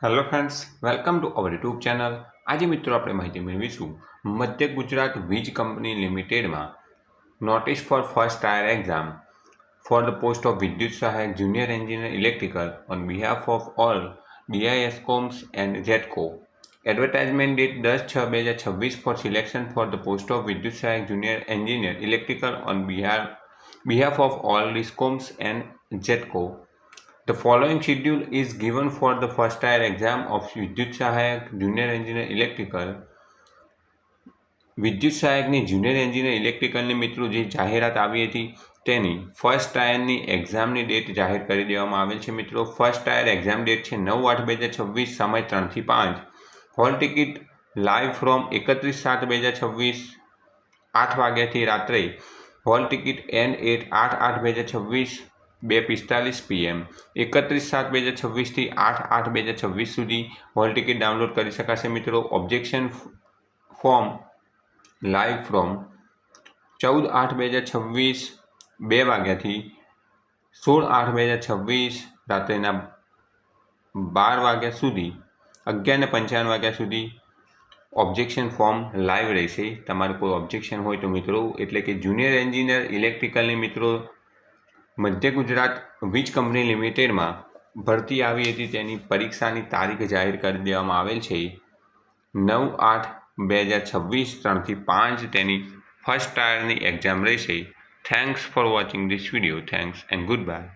Hello friends, welcome to our YouTube channel. આજે મિત્રો આપણે માહિતી મેળવીશું મધ્ય ગુજરાત વીજ કંપની લિમિટેડમાં notice for first tier exam for the post of વિદ્યુત સહાયક junior engineer electrical on behalf of all BISCOMs and GETCO. Advertisement date 10/6/2026 for selection for the post of વિદ્યુત સહાયક junior engineer electrical on behalf of all DISCOMs and JETCO. The following schedule is given for the first tier exam of વિદ્યુત સહાયક junior engineer electrical. વિદ્યુત સહાયકની junior engineer ઇલેક્ટ્રિકલની મિત્રો જે જાહેરાત આવી હતી તેની ફર્સ્ટ ટાયરની એક્ઝામની ડેટ જાહેર કરી દેવામાં આવેલ છે. મિત્રો ફર્સ્ટ ટાયર એક્ઝામ ડેટ છે 9/8/2026, સમય 3 થી 5. હોલ ટિકિટ લાઈવ ફ્રોમ 31/7/2026 8 વાગ્યાથી રાત્રે. Hall ticket and at 8/8/2026 2:45 PM. 31/7/2026 થી 8/8/2026 સુધી હોલ ટિકિટ ડાઉનલોડ કરી શકાશે. મિત્રો ઓબ્જેક્શન ફોર્મ લાઈવ ફ્રોમ 14/8/2026 2 વાગ્યાથી 16/8/2026 રાત્રેના 12 વાગ્યા સુધી 11:55 વાગ્યા સુધી ઓબ્જેક્શન ફોર્મ લાઈવ રહેશે. તમારે કોઈ ઓબ્જેક્શન હોય તો મિત્રો એટલે કે જુનિયર એન્જિનિયર ઇલેક્ટ્રિકલની મિત્રો મધ્ય ગુજરાત વીજ કંપની લિમિટેડમાં ભરતી આવી હતી તેની પરીક્ષાની તારીખ જાહેર કરી દેવામાં આવેલ છે 9/8/2026 3 થી 5 તેની ફર્સ્ટ ટાયરની એક્ઝામ રહેશે. Thanks for watching this video. Thanks and good bye.